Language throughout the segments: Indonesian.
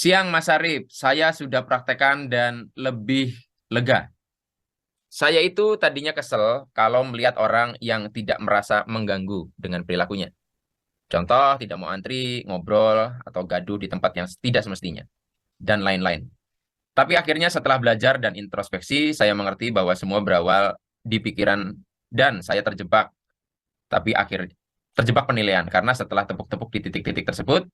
Siang Mas Arif, saya sudah praktekkan dan lebih lega. Saya itu tadinya kesel kalau melihat orang yang tidak merasa mengganggu dengan perilakunya. Contoh, tidak mau antri, ngobrol, atau gaduh di tempat yang tidak semestinya, dan lain-lain. Tapi akhirnya setelah belajar dan introspeksi, saya mengerti bahwa semua berawal di pikiran dan saya terjebak. Tapi akhirnya terjebak penilaian, karena setelah tepuk-tepuk di titik-titik tersebut,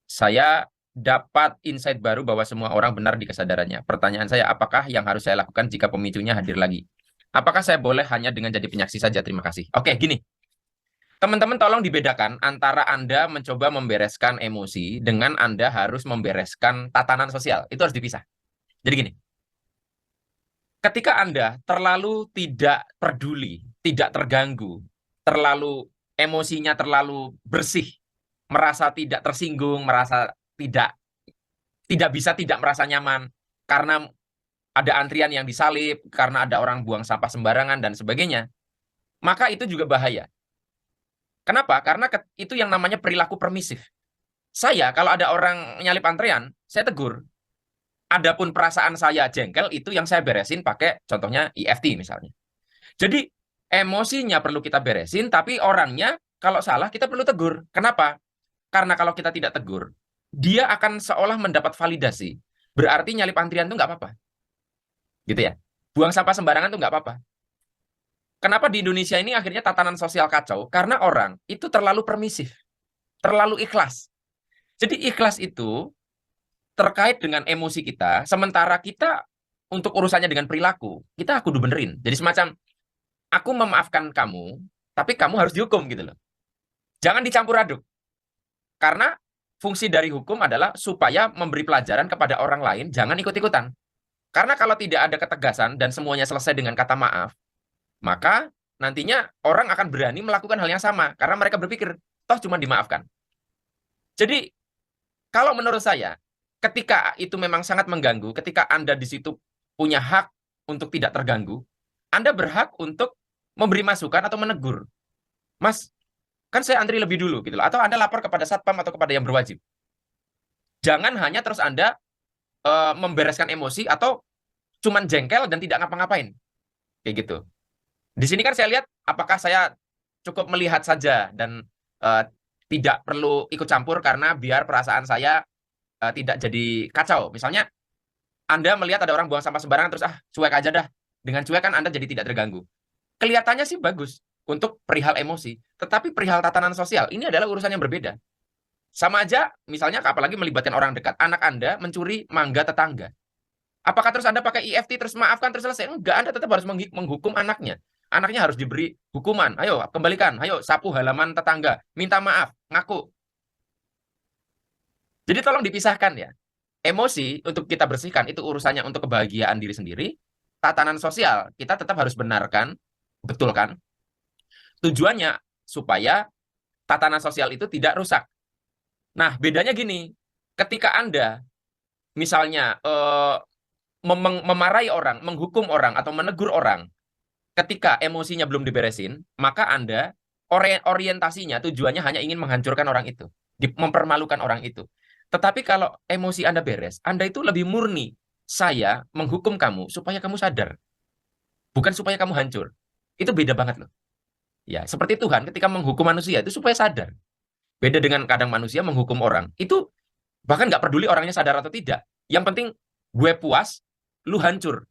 saya dapat insight baru bahwa semua orang benar di kesadarannya. Pertanyaan saya, apakah yang harus saya lakukan jika pemicunya hadir lagi? Apakah saya boleh hanya dengan jadi penyaksi saja? Terima kasih. Oke, gini. Teman-teman tolong dibedakan antara Anda mencoba membereskan emosi dengan Anda harus membereskan tatanan sosial. Itu harus dipisah. Jadi gini, ketika Anda terlalu tidak peduli, tidak terganggu, terlalu emosinya terlalu bersih, merasa tidak tersinggung, merasa tidak bisa tidak merasa nyaman karena ada antrian yang disalip, karena ada orang buang sampah sembarangan dan sebagainya, maka itu juga bahaya. Kenapa? Karena itu yang namanya perilaku permisif. Saya kalau ada orang nyalip antrian, saya tegur. Adapun perasaan saya jengkel, itu yang saya beresin pakai contohnya EFT misalnya. Jadi emosinya perlu kita beresin, tapi orangnya kalau salah kita perlu tegur. Kenapa? Karena kalau kita tidak tegur, dia akan seolah mendapat validasi. Berarti nyalip antrian itu nggak apa-apa. Gitu ya. Buang sampah sembarangan itu nggak apa-apa. Kenapa di Indonesia ini akhirnya tatanan sosial kacau? Karena orang itu terlalu permisif, terlalu ikhlas. Jadi ikhlas itu terkait dengan emosi kita, sementara kita untuk urusannya dengan perilaku, kita kudu benerin. Jadi semacam, aku memaafkan kamu, tapi kamu harus dihukum gitu loh. Jangan dicampur aduk. Karena fungsi dari hukum adalah supaya memberi pelajaran kepada orang lain, jangan ikut-ikutan. Karena kalau tidak ada ketegasan dan semuanya selesai dengan kata maaf, maka nantinya orang akan berani melakukan hal yang sama karena mereka berpikir toh cuma dimaafkan. Jadi kalau menurut saya, ketika itu memang sangat mengganggu, ketika Anda di situ punya hak untuk tidak terganggu, Anda berhak untuk memberi masukan atau menegur. Mas, kan saya antri lebih dulu gitu loh. Atau Anda lapor kepada satpam atau kepada yang berwajib. Jangan hanya terus Anda membereskan emosi atau cuman jengkel dan tidak ngapa-ngapain. Kayak gitu. Di sini kan saya lihat apakah saya cukup melihat saja dan eh, tidak perlu ikut campur karena biar perasaan saya tidak jadi kacau. Misalnya Anda melihat ada orang buang sampah sembarangan terus cuek aja dah. Dengan cuek kan Anda jadi tidak terganggu. Kelihatannya sih bagus untuk perihal emosi, tetapi perihal tatanan sosial ini adalah urusan yang berbeda. Sama aja misalnya apalagi melibatkan orang dekat. Anak Anda mencuri mangga tetangga. Apakah terus Anda pakai EFT terus maafkan terus selesai? Enggak, Anda tetap harus menghukum anaknya. Anaknya harus diberi hukuman. Ayo, kembalikan. Ayo, sapu halaman tetangga. Minta maaf. Ngaku. Jadi tolong dipisahkan ya. Emosi untuk kita bersihkan itu urusannya untuk kebahagiaan diri sendiri. Tatanan sosial kita tetap harus benarkan, betulkan. Tujuannya supaya tatanan sosial itu tidak rusak. Nah, bedanya gini. Ketika Anda misalnya memarahi orang, menghukum orang, atau menegur orang, ketika emosinya belum diberesin, maka Anda orientasinya, tujuannya hanya ingin menghancurkan orang itu, mempermalukan orang itu. Tetapi kalau emosi Anda beres, Anda itu lebih murni. Saya menghukum kamu supaya kamu sadar, bukan supaya kamu hancur. Itu beda banget loh. Ya, seperti Tuhan ketika menghukum manusia itu supaya sadar. Beda dengan kadang manusia menghukum orang. Itu bahkan nggak peduli orangnya sadar atau tidak. Yang penting gue puas, lu hancur.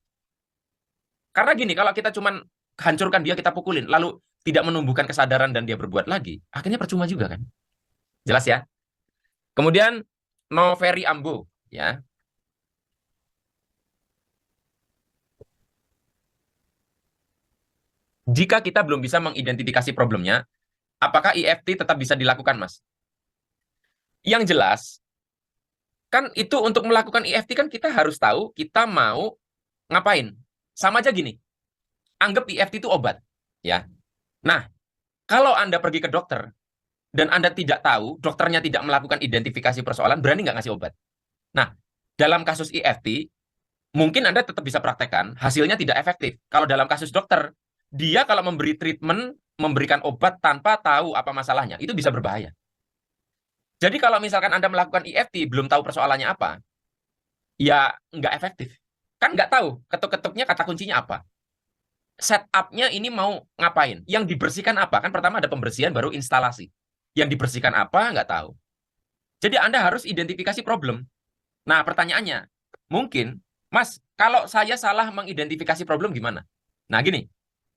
Karena gini, kalau kita cuman hancurkan dia, kita pukulin, lalu tidak menumbuhkan kesadaran dan dia berbuat lagi, akhirnya percuma juga kan. Jelas ya? Kemudian Noveri Ambo, ya. Jika kita belum bisa mengidentifikasi problemnya, apakah EFT tetap bisa dilakukan, Mas? Yang jelas, kan itu untuk melakukan EFT kan kita harus tahu kita mau ngapain. Sama aja gini, anggap EFT itu obat, ya. Nah, kalau Anda pergi ke dokter dan Anda tidak tahu, dokternya tidak melakukan identifikasi persoalan, berani nggak ngasih obat? Nah, dalam kasus EFT, mungkin Anda tetap bisa praktekkan, hasilnya tidak efektif. Kalau dalam kasus dokter, dia kalau memberi treatment, memberikan obat tanpa tahu apa masalahnya, itu bisa berbahaya. Jadi kalau misalkan Anda melakukan EFT, belum tahu persoalannya apa, ya nggak efektif. Kan nggak tahu ketuk-ketuknya kata kuncinya apa. Setupnya ini mau ngapain? Yang dibersihkan apa? Kan pertama ada pembersihan, baru instalasi. Yang dibersihkan apa? Nggak tahu. Jadi Anda harus identifikasi problem. Nah, pertanyaannya, mungkin, Mas, kalau saya salah mengidentifikasi problem gimana? Nah, gini,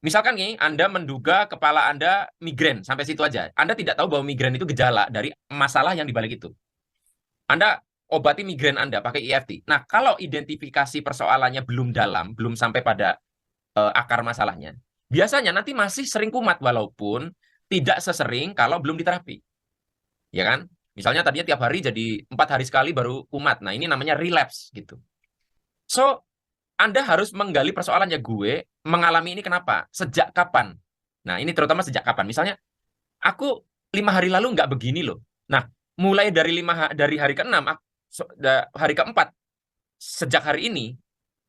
misalkan nih, Anda menduga kepala Anda migrain, sampai situ aja. Anda tidak tahu bahwa migrain itu gejala dari masalah yang dibalik itu. Anda obati migrain Anda pakai EFT. Nah, kalau identifikasi persoalannya belum dalam, belum sampai pada akar masalahnya, biasanya nanti masih sering kumat walaupun tidak sesering kalau belum diterapi. Ya kan? Misalnya tadinya tiap hari jadi 4 hari sekali baru kumat. Nah, ini namanya relapse gitu. So, Anda harus menggali persoalannya, gue mengalami ini kenapa? Sejak kapan? Nah, ini terutama sejak kapan? Misalnya, aku 5 hari lalu nggak begini loh. Nah, mulai dari dari hari ke-6, hari ke-4, sejak hari ini,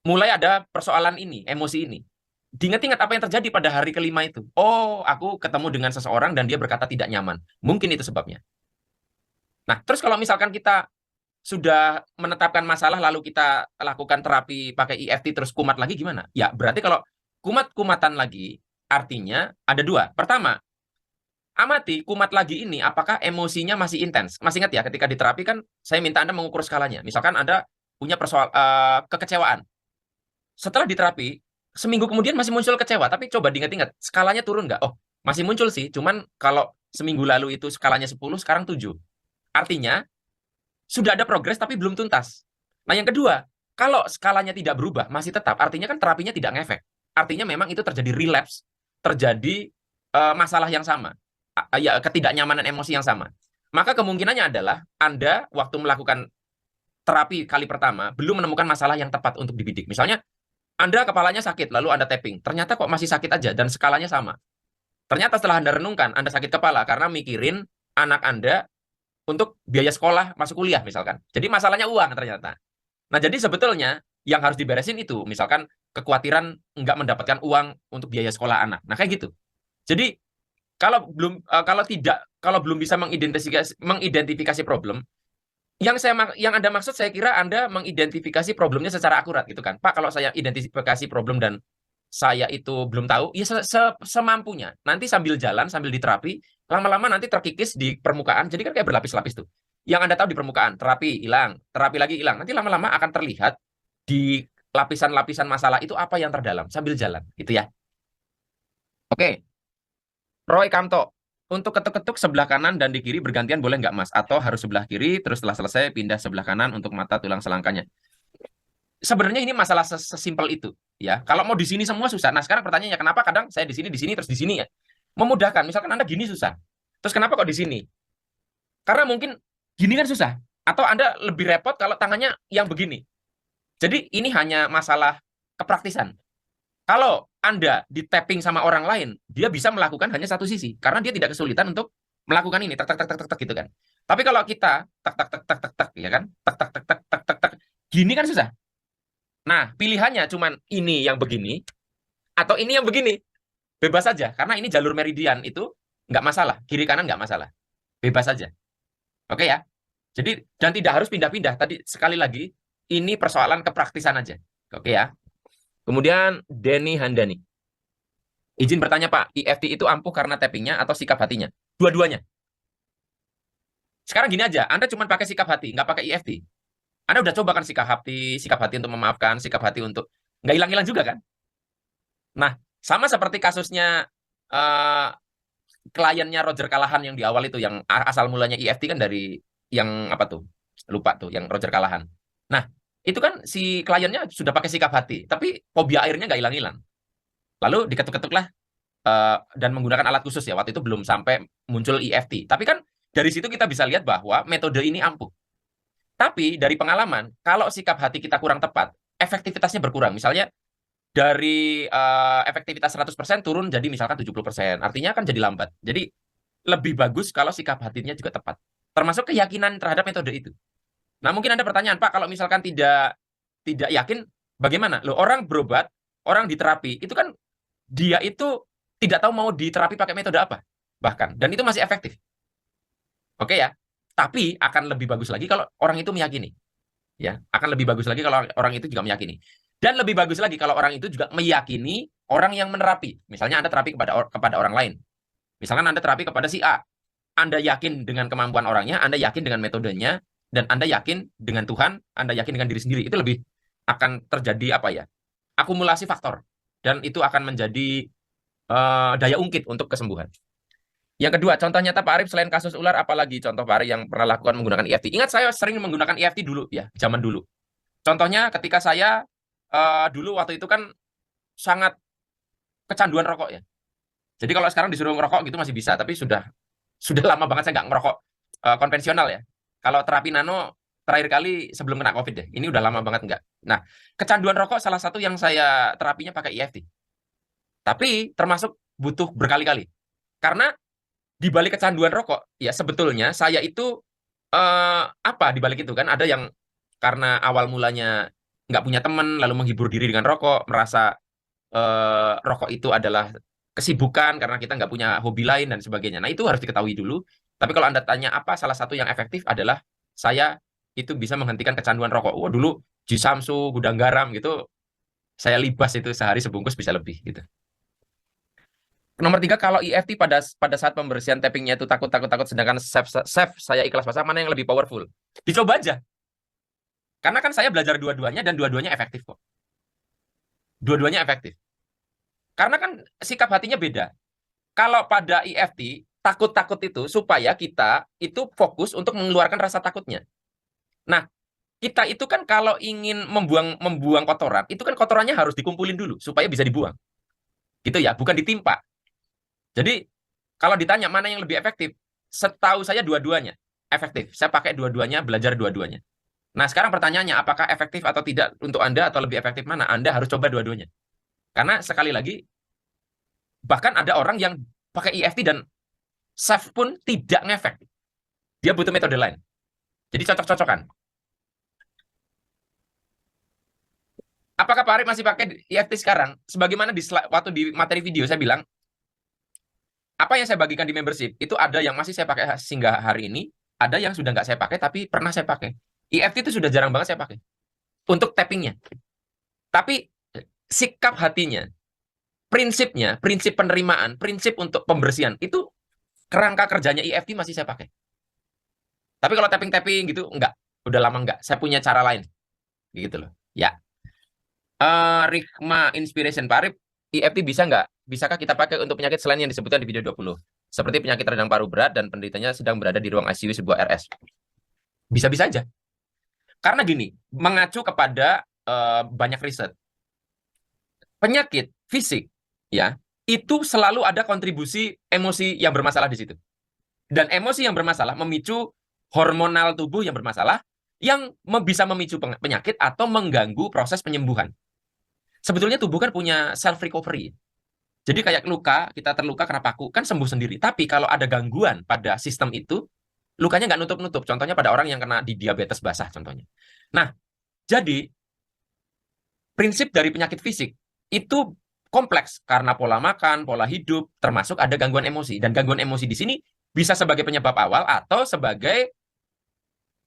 mulai ada persoalan ini, emosi ini. Diingat-ingat apa yang terjadi pada hari ke-5 itu. Oh, aku ketemu dengan seseorang dan dia berkata tidak nyaman. Mungkin itu sebabnya. Nah, terus kalau misalkan kita sudah menetapkan masalah lalu kita lakukan terapi pakai EFT terus kumat lagi gimana? Ya, berarti kalau kumat-kumatan lagi artinya ada dua. Pertama, amati kumat lagi ini apakah emosinya masih intens. Masih ingat ya ketika diterapi kan saya minta Anda mengukur skalanya. Misalkan Anda punya kekecewaan. Setelah diterapi, seminggu kemudian masih muncul kecewa, tapi coba diingat-ingat, skalanya turun nggak? Oh, masih muncul sih, cuman kalau seminggu lalu itu skalanya 10, sekarang 7. Artinya sudah ada progres tapi belum tuntas. Nah, yang kedua, kalau skalanya tidak berubah, masih tetap, artinya kan terapinya tidak ngefek. Artinya memang itu terjadi relapse, terjadi masalah yang sama, ya ketidaknyamanan emosi yang sama. Maka kemungkinannya adalah Anda waktu melakukan terapi kali pertama belum menemukan masalah yang tepat untuk dibidik. Misalnya Anda kepalanya sakit, lalu Anda tapping, ternyata kok masih sakit aja dan skalanya sama. Ternyata setelah Anda renungkan, Anda sakit kepala karena mikirin anak Anda untuk biaya sekolah masuk kuliah misalkan. Jadi masalahnya uang ternyata. Nah, jadi sebetulnya yang harus diberesin itu misalkan kekhawatiran nggak mendapatkan uang untuk biaya sekolah anak. Nah, kayak gitu. Jadi kalau belum bisa mengidentifikasi problem, yang Anda maksud saya kira Anda mengidentifikasi problemnya secara akurat gitu kan. Pak, kalau saya identifikasi problem dan saya itu belum tahu, ya semampunya. Nanti sambil jalan, sambil diterapi, lama-lama nanti terkikis di permukaan. Jadi kan kayak berlapis-lapis tuh. Yang Anda tahu di permukaan, terapi hilang, terapi lagi hilang. Nanti lama-lama akan terlihat di lapisan-lapisan masalah itu apa yang terdalam sambil jalan, gitu ya. Oke, Roy Kamto. Untuk ketuk-ketuk sebelah kanan dan di kiri bergantian boleh nggak, Mas? Atau harus sebelah kiri, terus setelah selesai pindah sebelah kanan untuk mata tulang selangkanya? Sebenarnya ini masalah sesimpel itu, ya. Kalau mau di sini semua susah. Nah, sekarang pertanyaannya kenapa kadang saya di sini terus di sini ya? Memudahkan. Misalkan Anda gini susah. Terus kenapa kok di sini? Karena mungkin gini kan susah. Atau Anda lebih repot kalau tangannya yang begini. Jadi ini hanya masalah kepraktisan. Kalau Anda di tapping sama orang lain, dia bisa melakukan hanya satu sisi karena dia tidak kesulitan untuk melakukan ini tak tak tak tak tak tak gitu kan. Tapi kalau kita tak tak tak tak tak tak ya kan, tak tak tak tak tak tak tak gini kan susah. Nah, pilihannya cuman ini yang begini atau ini yang begini. Bebas saja, karena ini jalur meridian itu nggak masalah. Kiri kanan nggak masalah. Bebas saja. Oke ya? Jadi, dan tidak harus pindah-pindah. Tadi sekali lagi, ini persoalan kepraktisan aja. Oke ya? Kemudian, Denny Handani. Izin bertanya Pak, EFT itu ampuh karena tappingnya atau sikap hatinya? Dua-duanya. Sekarang gini aja, Anda cuma pakai sikap hati, nggak pakai EFT. Anda udah coba kan sikap hati untuk memaafkan, sikap hati untuk nggak hilang-hilang juga kan? Nah, sama seperti kasusnya eh, kliennya Roger Callahan yang di awal itu, yang asal mulanya EFT kan dari yang apa tuh? Lupa tuh, yang Roger Callahan. Nah, itu kan si kliennya sudah pakai sikap hati, tapi fobia airnya nggak hilang-hilang. Lalu diketuk-ketuklah dan menggunakan alat khusus ya, waktu itu belum sampai muncul EFT. Tapi kan dari situ kita bisa lihat bahwa metode ini ampuh. Tapi dari pengalaman, kalau sikap hati kita kurang tepat, efektivitasnya berkurang. Misalnya dari efektivitas 100% turun jadi misalkan 70%. Artinya kan jadi lambat. Jadi lebih bagus kalau sikap hatinya juga tepat. Termasuk keyakinan terhadap metode itu. Nah, mungkin ada pertanyaan, Pak, kalau misalkan tidak yakin, bagaimana? Loh, orang berobat, orang diterapi, itu kan dia itu tidak tahu mau diterapi pakai metode apa. Bahkan. Dan itu masih efektif. Oke ya? Tapi akan lebih bagus lagi kalau orang itu meyakini. Ya, akan lebih bagus lagi kalau orang itu juga meyakini. Dan lebih bagus lagi kalau orang itu juga meyakini orang yang menerapi. Misalnya Anda terapi kepada orang lain. Misalkan Anda terapi kepada si A. Anda yakin dengan kemampuan orangnya, Anda yakin dengan metodenya, dan Anda yakin dengan Tuhan, Anda yakin dengan diri sendiri. Itu lebih akan terjadi apa ya? Akumulasi faktor. Dan itu akan menjadi daya ungkit untuk kesembuhan. Yang kedua, contoh nyata Pak Arif selain kasus ular, apalagi contoh Pak Arif yang pernah lakukan menggunakan EFT? Ingat saya sering menggunakan EFT dulu ya, zaman dulu. Contohnya ketika saya dulu waktu itu kan sangat kecanduan rokok ya. Jadi kalau sekarang disuruh ngerokok gitu masih bisa, tapi sudah lama banget saya nggak ngerokok konvensional ya. Kalau terapi nano terakhir kali sebelum kena COVID deh. Ini udah lama banget nggak. Nah, kecanduan rokok salah satu yang saya terapinya pakai EFT. Tapi termasuk butuh berkali-kali. Karena di balik kecanduan rokok, ya sebetulnya saya itu apa di balik itu kan ada yang karena awal mulanya nggak punya teman, lalu menghibur diri dengan rokok, merasa rokok itu adalah kesibukan karena kita nggak punya hobi lain dan sebagainya. Nah, itu harus diketahui dulu. Tapi kalau Anda tanya apa salah satu yang efektif adalah saya itu bisa menghentikan kecanduan rokok. Oh, dulu Jisamsu, gudang garam gitu, saya libas itu sehari sebungkus bisa lebih gitu. Nomor tiga, kalau EFT pada saat pembersihan tappingnya itu takut, sedangkan chef saya ikhlas pasang, mana yang lebih powerful? Dicoba aja. Karena kan saya belajar dua-duanya dan dua-duanya efektif kok. Dua-duanya efektif. Karena kan sikap hatinya beda. Kalau pada EFT, takut-takut itu supaya kita itu fokus untuk mengeluarkan rasa takutnya. Nah, kita itu kan kalau ingin membuang kotoran, itu kan kotorannya harus dikumpulin dulu supaya bisa dibuang. Gitu ya, bukan ditimpa. Jadi, kalau ditanya mana yang lebih efektif, setahu saya dua-duanya efektif. Saya pakai dua-duanya, belajar dua-duanya. Nah, sekarang pertanyaannya, apakah efektif atau tidak untuk Anda atau lebih efektif mana? Anda harus coba dua-duanya. Karena sekali lagi, bahkan ada orang yang pakai EFT dan chef pun tidak ngefek. Dia butuh metode lain. Jadi cocok-cocokan. Apakah Pak Arif masih pakai EFT sekarang? Sebagaimana waktu di materi video saya bilang, apa yang saya bagikan di membership, itu ada yang masih saya pakai sehingga hari ini, ada yang sudah nggak saya pakai, tapi pernah saya pakai. EFT itu sudah jarang banget saya pakai. Untuk tappingnya. Tapi sikap hatinya, prinsipnya, prinsip penerimaan, prinsip untuk pembersihan, itu kerangka kerjanya EFT masih saya pakai. Tapi kalau tapping-tapping gitu, enggak. Udah lama enggak. Saya punya cara lain. Gitu loh. Ya. Rikma Inspiration Pak Arif, EFT bisa nggak? Bisakah kita pakai untuk penyakit selain yang disebutkan di video 20? Seperti penyakit radang paru berat dan penderitanya sedang berada di ruang ICU sebuah RS. Bisa-bisa aja. Karena gini, mengacu kepada banyak riset. Penyakit fisik, ya, itu selalu ada kontribusi emosi yang bermasalah di situ. Dan emosi yang bermasalah memicu hormonal tubuh yang bermasalah yang bisa memicu penyakit atau mengganggu proses penyembuhan. Sebetulnya tubuh kan punya self recovery. Jadi kayak luka, kita terluka kena paku, kan sembuh sendiri. Tapi kalau ada gangguan pada sistem itu, lukanya nggak nutup-nutup. Contohnya pada orang yang kena di diabetes basah contohnya. Nah, jadi prinsip dari penyakit fisik itu kompleks karena pola makan, pola hidup, termasuk ada gangguan emosi. Dan gangguan emosi di sini bisa sebagai penyebab awal atau sebagai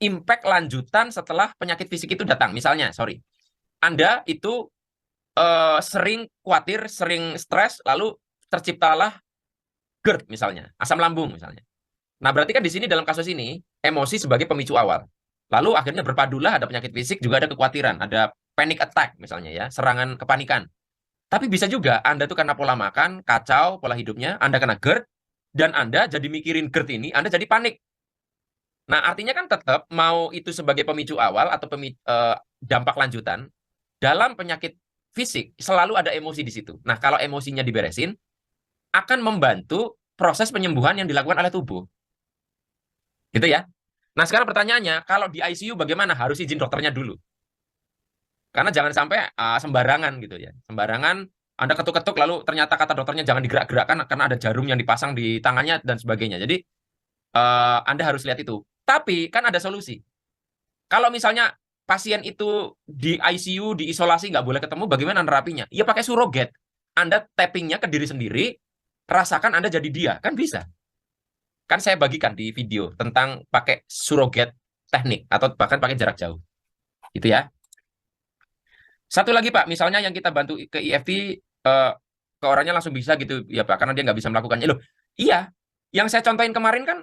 impact lanjutan setelah penyakit fisik itu datang. Misalnya, Anda itu sering khawatir, sering stres, lalu terciptalah GERD misalnya, asam lambung misalnya. Nah, berarti kan di sini dalam kasus ini, emosi sebagai pemicu awal. Lalu akhirnya berpadulah ada penyakit fisik, juga ada kekhawatiran, ada panic attack misalnya ya, serangan kepanikan. Tapi bisa juga Anda tuh karena pola makan, kacau pola hidupnya, Anda kena GERD, dan Anda jadi mikirin GERD ini, Anda jadi panik. Nah, artinya kan tetap mau itu sebagai pemicu awal atau dampak lanjutan, dalam penyakit fisik selalu ada emosi di situ. Nah, kalau emosinya diberesin, akan membantu proses penyembuhan yang dilakukan oleh tubuh. Gitu ya. Nah, sekarang pertanyaannya, kalau di ICU bagaimana? Harus izin dokternya dulu. Karena jangan sampai sembarangan gitu ya. Sembarangan Anda ketuk-ketuk lalu ternyata kata dokternya jangan digerak-gerakkan karena ada jarum yang dipasang di tangannya dan sebagainya. Jadi Anda harus lihat itu. Tapi kan ada solusi. Kalau misalnya pasien itu di ICU, di isolasi, nggak boleh ketemu, bagaimana nerapinya? Ya pakai suroget. Anda tappingnya ke diri sendiri, rasakan Anda jadi dia. Kan bisa. Kan saya bagikan di video tentang pakai suroget teknik, atau bahkan pakai jarak jauh. Itu ya. Satu lagi Pak, misalnya yang kita bantu ke EFT ke orangnya langsung bisa gitu ya Pak, karena dia nggak bisa melakukannya. Loh, iya. Yang saya contohin kemarin kan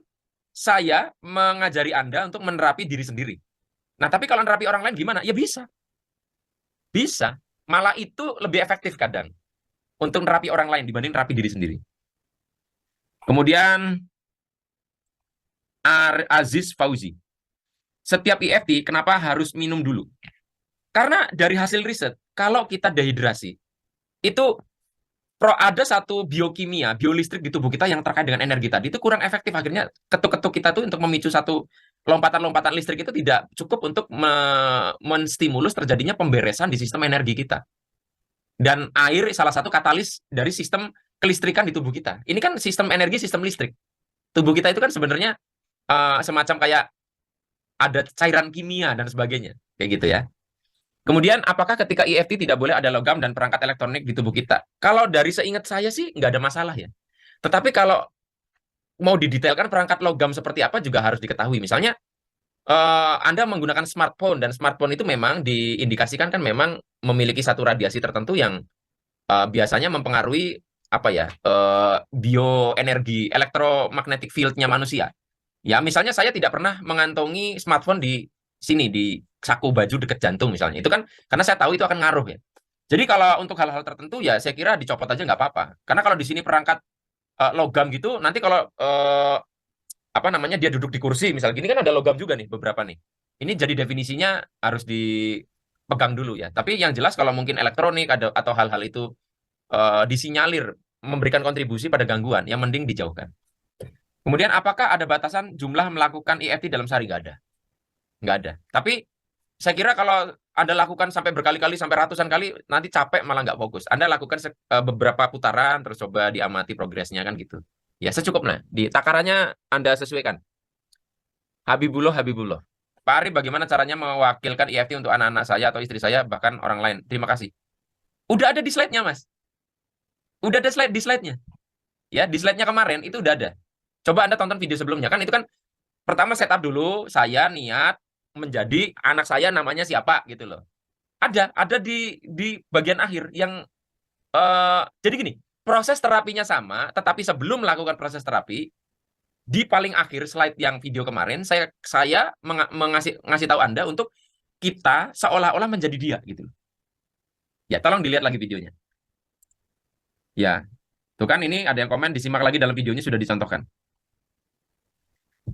saya mengajari Anda untuk menerapi diri sendiri. Nah, tapi kalau menerapi orang lain gimana? Ya bisa. Bisa. Malah itu lebih efektif kadang untuk menerapi orang lain dibanding terapi diri sendiri. Kemudian Aziz Fauzi. Setiap EFT kenapa harus minum dulu? Karena dari hasil riset, kalau kita dehidrasi, itu ada satu biokimia, biolistrik di tubuh kita yang terkait dengan energi tadi itu kurang efektif. Akhirnya ketuk-ketuk kita tuh untuk memicu satu lompatan-lompatan listrik itu tidak cukup untuk menstimulus terjadinya pemberesan di sistem energi kita. Dan air salah satu katalis dari sistem kelistrikan di tubuh kita. Ini kan sistem energi, sistem listrik. Tubuh kita itu kan sebenarnya semacam kayak ada cairan kimia dan sebagainya. Kayak gitu ya. Kemudian, apakah ketika EFT tidak boleh ada logam dan perangkat elektronik di tubuh kita? Kalau dari seingat saya sih nggak ada masalah ya. Tetapi kalau mau didetailkan perangkat logam seperti apa juga harus diketahui. Misalnya, Anda menggunakan smartphone, dan smartphone itu memang diindikasikan kan memang memiliki satu radiasi tertentu yang biasanya mempengaruhi apa ya bioenergi elektromagnetic field-nya manusia. Ya, misalnya saya tidak pernah mengantongi smartphone di sini di saku baju dekat jantung misalnya. Itu kan karena saya tahu itu akan ngaruh ya. Jadi kalau untuk hal-hal tertentu ya saya kira dicopot aja nggak apa-apa. Karena kalau di sini perangkat logam gitu, nanti kalau apa namanya dia duduk di kursi misal gini kan ada logam juga nih beberapa nih. Ini jadi definisinya harus dipegang dulu ya. Tapi yang jelas kalau mungkin elektronik ada atau hal-hal itu disinyalir memberikan kontribusi pada gangguan, yang mending dijauhkan. Kemudian apakah ada batasan jumlah melakukan EFT dalam sehari? Nggak ada. Nggak ada. Tapi saya kira kalau Anda lakukan sampai berkali-kali, sampai ratusan kali, nanti capek malah nggak fokus. Anda lakukan beberapa putaran, terus coba diamati progresnya kan gitu. Ya secukupnya. Di takarannya Anda sesuaikan. Habibullah, Habibullah. Pak Ari, bagaimana caranya mewakilkan EFT untuk anak-anak saya atau istri saya, bahkan orang lain? Terima kasih. Udah ada di slide-nya, Mas. Udah ada di slide-nya. Ya, di slide-nya kemarin itu udah ada. Coba Anda tonton video sebelumnya. Kan itu kan pertama setup dulu, saya niat menjadi anak saya namanya siapa gitu loh. Ada di bagian akhir yang jadi gini, proses terapinya sama, tetapi sebelum melakukan proses terapi, di paling akhir slide yang video kemarin saya ngasih tahu Anda untuk kita seolah-olah menjadi dia gitu. Ya, tolong dilihat lagi videonya. Ya, tuh kan ini ada yang komen, disimak lagi dalam videonya sudah dicontohkan.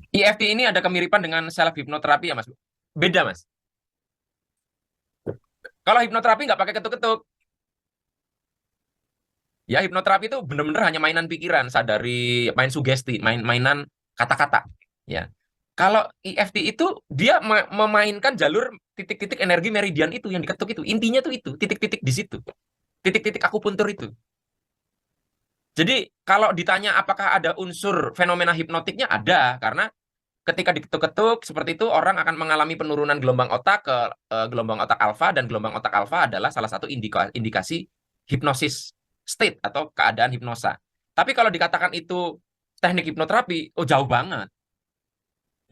EFT ini ada kemiripan dengan self hipnoterapi ya Mas? Beda Mas. Kalau hipnoterapi nggak pakai ketuk-ketuk. Ya, hipnoterapi itu benar-benar hanya mainan pikiran, sadari, main sugesti, mainan kata-kata. Ya. Kalau EFT itu dia memainkan jalur titik-titik energi meridian itu yang diketuk itu. Intinya tuh itu, titik-titik di situ. Titik-titik akupuntur itu. Jadi kalau ditanya apakah ada unsur fenomena hipnotiknya, ada. Karena ketika diketuk-ketuk seperti itu, orang akan mengalami penurunan gelombang otak ke gelombang otak alfa, dan gelombang otak alfa adalah salah satu indikasi hipnosis state atau keadaan hipnosa. Tapi kalau dikatakan itu teknik hipnoterapi, oh jauh banget.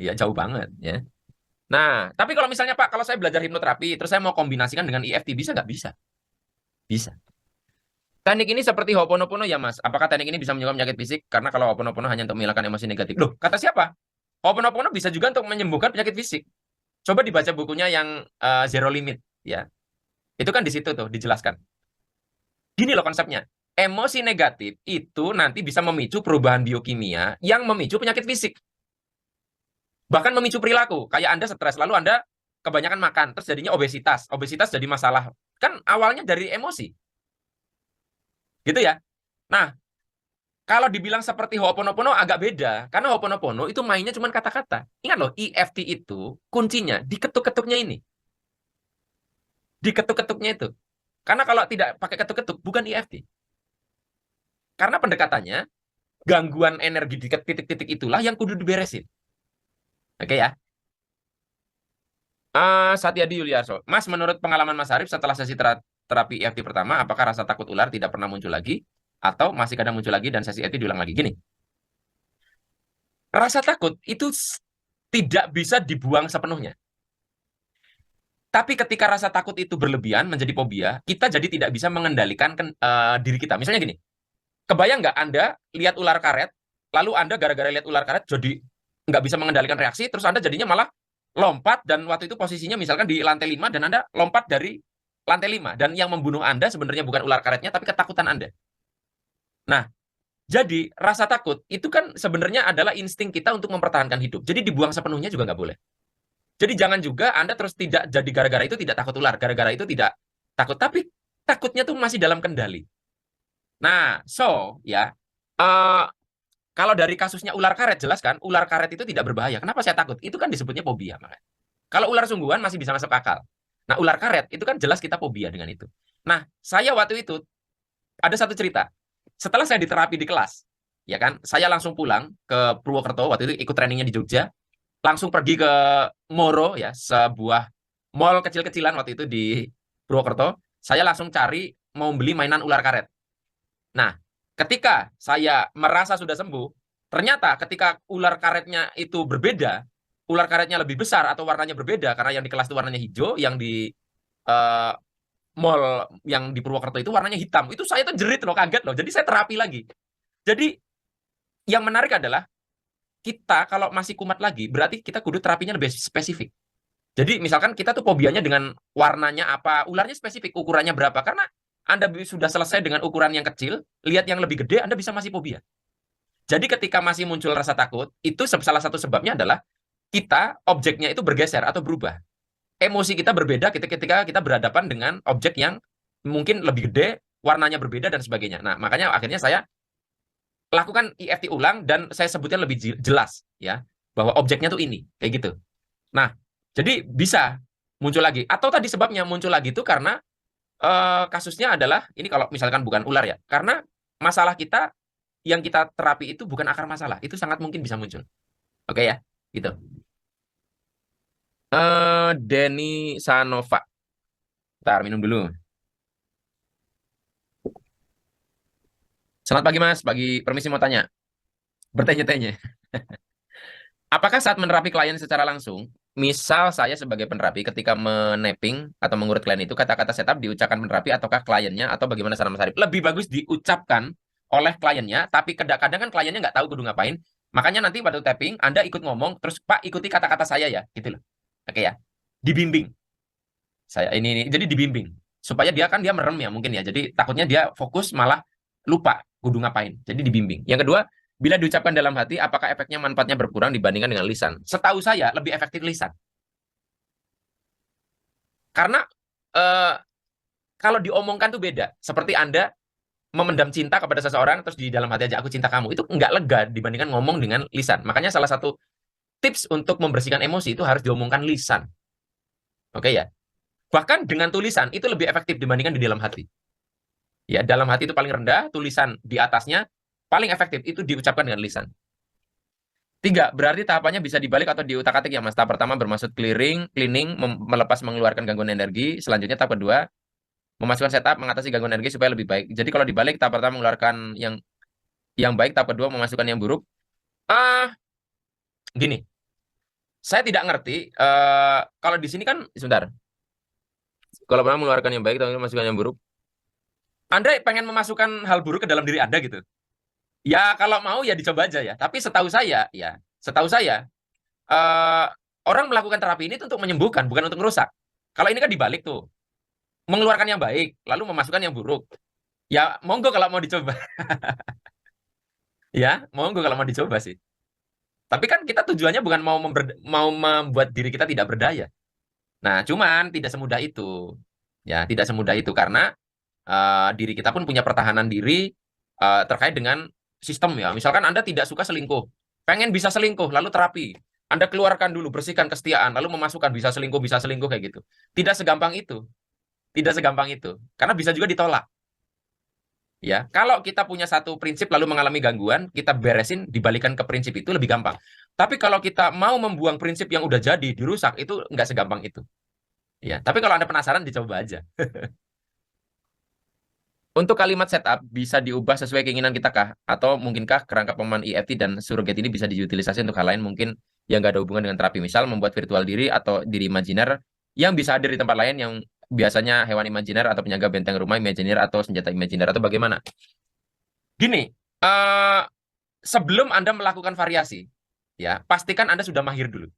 Ya, jauh banget ya. Nah, tapi kalau misalnya Pak, kalau saya belajar hipnoterapi, terus saya mau kombinasikan dengan EFT, bisa nggak? Bisa. Bisa. Teknik ini seperti Ho'oponopono ya Mas. Apakah teknik ini bisa menyembuhkan penyakit fisik? Karena kalau Ho'oponopono hanya untuk menghilangkan emosi negatif. Loh, kata siapa? Ho'oponopono bisa juga untuk menyembuhkan penyakit fisik. Coba dibaca bukunya yang Zero Limit ya. Itu kan di situ tuh dijelaskan. Gini loh konsepnya. Emosi negatif itu nanti bisa memicu perubahan biokimia yang memicu penyakit fisik. Bahkan memicu perilaku. Kayak Anda stres, lalu Anda kebanyakan makan, terus jadinya obesitas. Obesitas jadi masalah. Kan awalnya dari emosi. Gitu ya. Nah, kalau dibilang seperti Ho'oponopono agak beda. Karena Ho'oponopono itu mainnya cuma kata-kata. Ingat loh, EFT itu kuncinya di ketuk-ketuknya ini. Di ketuk-ketuknya itu. Karena kalau tidak pakai ketuk-ketuk, bukan EFT. Karena pendekatannya, gangguan energi di titik-titik itulah yang kudu diberesin. Oke ya. Satyadi Yuliarso. Mas, menurut pengalaman Mas Arif setelah sesi terapi EFT pertama, apakah rasa takut ular tidak pernah muncul lagi? Atau masih kadang muncul lagi dan sesi EFT diulang lagi? Gini, rasa takut itu tidak bisa dibuang sepenuhnya. Tapi ketika rasa takut itu berlebihan menjadi fobia, kita jadi tidak bisa mengendalikan diri kita. Misalnya gini, kebayang nggak Anda lihat ular karet, lalu Anda gara-gara lihat ular karet jadi nggak bisa mengendalikan reaksi, terus Anda jadinya malah lompat, dan waktu itu posisinya misalkan di lantai 5, dan Anda lompat dari lantai 5. Dan yang membunuh Anda sebenarnya bukan ular karetnya, tapi ketakutan Anda. Nah, jadi rasa takut itu kan sebenarnya adalah insting kita untuk mempertahankan hidup. Jadi dibuang sepenuhnya juga nggak boleh. Jadi jangan juga Anda terus tidak jadi gara-gara itu tidak takut ular, gara-gara itu tidak takut, tapi takutnya tuh masih dalam kendali. Nah, ya, eh, kalau dari kasusnya ular karet jelas kan, ular karet itu tidak berbahaya. Kenapa saya takut? Itu kan disebutnya fobia, makanya. Kalau ular sungguhan masih bisa masuk akal. Nah, ular karet itu kan jelas kita fobia dengan itu. Nah, saya waktu itu ada satu cerita. Setelah saya diterapi di kelas, ya kan, saya langsung pulang ke Purwokerto, waktu itu ikut trainingnya di Jogja, langsung pergi ke Moro, ya, sebuah mall kecil-kecilan waktu itu di Purwokerto. Saya langsung cari mau beli mainan ular karet. Nah, ketika saya merasa sudah sembuh, ternyata ketika ular karetnya itu berbeda, ular karetnya lebih besar atau warnanya berbeda, karena yang di kelas itu warnanya hijau, yang di eh, mall yang di Purwokerto itu warnanya hitam. Itu saya tuh jerit loh, kaget loh. Jadi saya terapi lagi. Jadi yang menarik adalah kita kalau masih kumat lagi, berarti kita kudu terapinya lebih spesifik. Jadi misalkan kita tuh fobianya dengan warnanya apa, ularnya spesifik, ukurannya berapa. Karena Anda sudah selesai dengan ukuran yang kecil, lihat yang lebih gede, Anda bisa masih fobia. Jadi ketika masih muncul rasa takut, itu salah satu sebabnya adalah kita, objeknya itu bergeser atau berubah. Emosi kita berbeda ketika kita berhadapan dengan objek yang mungkin lebih gede, warnanya berbeda, dan sebagainya. Nah, makanya akhirnya saya lakukan EFT ulang, dan saya sebutnya lebih jelas, ya, bahwa objeknya tuh ini, kayak gitu. Nah, jadi bisa muncul lagi. Atau tadi sebabnya muncul lagi itu karena kasusnya adalah, ini kalau misalkan bukan ular ya, karena masalah kita yang kita terapi itu bukan akar masalah, itu sangat mungkin bisa muncul. Oke ya, gitu. Denny Sanova. Ntar minum dulu. Selamat pagi Mas, pagi, permisi mau tanya. Bertanya-tanya. Apakah saat menerapi klien secara langsung, misal saya sebagai penerapi ketika meneping atau mengurut klien itu, kata-kata setup diucapkan penerapi ataukah kliennya, atau bagaimana saran Mas Arif? Lebih bagus diucapkan oleh kliennya, tapi kadang-kadang kan kliennya nggak tahu kudu ngapain. Makanya nanti pada tapping, Anda ikut ngomong, terus Pak ikuti kata-kata saya ya, gitu loh. Oke ya, dibimbing. Saya ini, jadi dibimbing. Supaya dia merem ya mungkin ya, jadi takutnya dia fokus malah lupa kudu ngapain. Jadi dibimbing. Yang kedua, bila diucapkan dalam hati, apakah efeknya manfaatnya berkurang dibandingkan dengan lisan? Setahu saya lebih efektif lisan. Karena eh, kalau diomongkan tuh beda. Seperti Anda memendam cinta kepada seseorang, terus di dalam hati aja, aku cinta kamu. Itu nggak lega dibandingkan ngomong dengan lisan. Makanya salah satu tips untuk membersihkan emosi itu harus diomongkan lisan. Oke ya? Bahkan dengan tulisan, itu lebih efektif dibandingkan di dalam hati. Ya, dalam hati itu paling rendah, tulisan di atasnya paling efektif, itu diucapkan dengan lisan. 3, berarti tahapannya bisa dibalik atau diutak-atik ya Mas. Tahap pertama bermaksud cleaning, melepas mengeluarkan gangguan energi. Selanjutnya tahap kedua, memasukkan setup, mengatasi gangguan energi supaya lebih baik. Jadi kalau dibalik, tahap pertama mengeluarkan yang baik, tahap kedua memasukkan yang buruk. Ah, gini, saya tidak ngerti. Kalau di sini kan, sebentar. Kalau pertama mengeluarkan yang baik, tahap kedua memasukkan yang buruk. Anda pengen memasukkan hal buruk ke dalam diri Anda gitu. Ya kalau mau ya dicoba aja ya. Tapi setahu saya eh, orang melakukan terapi ini tuh untuk menyembuhkan, bukan untuk merusak. Kalau ini kan dibalik tuh, mengeluarkan yang baik, lalu memasukkan yang buruk. Ya monggo kalau mau dicoba, ya monggo kalau mau dicoba sih. Tapi kan kita tujuannya bukan mau membuat diri kita tidak berdaya. Nah, cuman tidak semudah itu. Ya, tidak semudah itu karena diri kita pun punya pertahanan diri terkait dengan sistem ya. Misalkan Anda tidak suka selingkuh, pengen bisa selingkuh, lalu terapi. Anda keluarkan dulu, bersihkan kesetiaan, lalu memasukkan bisa selingkuh kayak gitu. Tidak segampang itu. Tidak segampang itu. Karena bisa juga ditolak. Ya, kalau kita punya satu prinsip lalu mengalami gangguan, kita beresin, dibalikan ke prinsip itu lebih gampang. Tapi kalau kita mau membuang prinsip yang udah jadi, dirusak, itu nggak segampang itu. Ya, tapi kalau Anda penasaran, dicoba aja. Untuk kalimat setup bisa diubah sesuai keinginan kita kah? Atau mungkinkah kerangka pemahaman EFT dan surrogate ini bisa diutilisasi untuk hal lain mungkin yang nggak ada hubungan dengan terapi? Misal membuat virtual diri atau diri imajiner yang bisa hadir di tempat lain yang biasanya hewan imajiner atau penjaga benteng rumah imajiner atau senjata imajiner atau bagaimana? Gini, eh, sebelum Anda melakukan variasi, ya pastikan Anda sudah mahir dulu.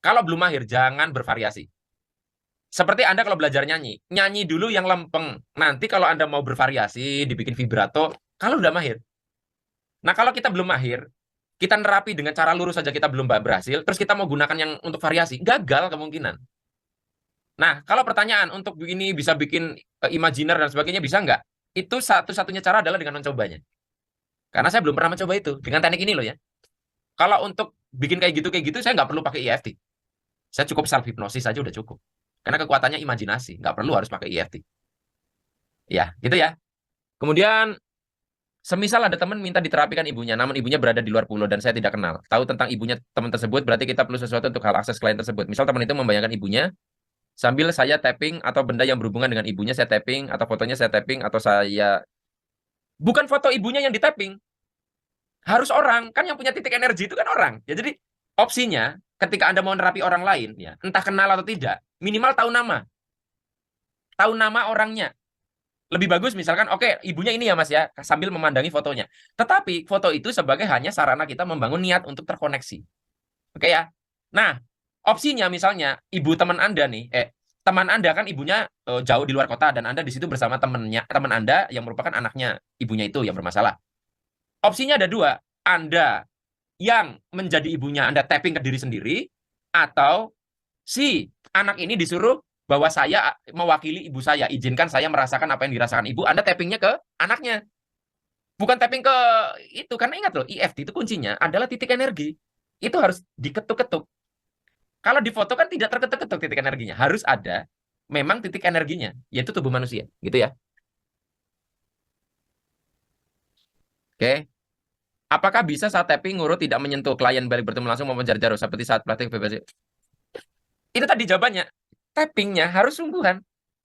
Kalau belum mahir, jangan bervariasi. Seperti Anda kalau belajar nyanyi, nyanyi dulu yang lempeng. Nanti kalau Anda mau bervariasi, dibikin vibrato, kalau udah mahir. Nah, kalau kita belum mahir, kita nerapi dengan cara lurus saja kita belum berhasil, terus kita mau gunakan yang untuk variasi, gagal kemungkinan. Nah, kalau pertanyaan untuk ini bisa bikin imajiner dan sebagainya, bisa nggak? Itu satu-satunya cara adalah dengan mencobanya. Karena saya belum pernah mencoba itu, dengan teknik ini loh ya. Kalau untuk bikin kayak gitu, saya nggak perlu pakai EFT. Saya cukup self-hypnosis saja udah cukup. Karena kekuatannya imajinasi, nggak perlu harus pakai EFT. Ya, gitu ya. Kemudian, semisal ada teman minta diterapikan ibunya, namun ibunya berada di luar pulau dan saya tidak kenal. Tahu tentang ibunya teman tersebut, berarti kita perlu sesuatu untuk hal akses klien tersebut. Misal teman itu membayangkan ibunya, sambil saya tapping atau benda yang berhubungan dengan ibunya saya tapping, atau fotonya saya tapping, atau saya... Bukan foto ibunya yang di tapping, harus orang. Kan yang punya titik energi itu kan orang. Ya, jadi opsinya, ketika Anda mau nerapi orang lain, ya entah kenal atau tidak, minimal tahu nama. Tahu nama orangnya. Lebih bagus misalkan, oke, ibunya ini ya Mas ya, sambil memandangi fotonya. Tetapi foto itu sebagai hanya sarana kita membangun niat untuk terkoneksi. Oke ya. Nah, opsinya misalnya ibu teman Anda nih, teman Anda kan ibunya jauh di luar kota dan Anda di situ bersama teman Anda yang merupakan anaknya ibunya itu yang bermasalah. Opsinya ada dua, Anda yang menjadi ibunya Anda tapping ke diri sendiri, atau si anak ini disuruh bahwa saya mewakili ibu saya, izinkan saya merasakan apa yang dirasakan ibu, Anda tappingnya ke anaknya. Bukan tapping ke itu, karena ingat loh, EFT itu kuncinya adalah titik energi. Itu harus diketuk-ketuk. Kalau di foto kan tidak terketuk-ketuk titik energinya. Harus ada memang titik energinya, yaitu tubuh manusia. Gitu ya. Oke. Apakah bisa saat tapping ngurut tidak menyentuh klien balik bertemu langsung maupun jarak jauh seperti saat pelatih bebas? Itu tadi jawabannya. Tappingnya harus sungguhan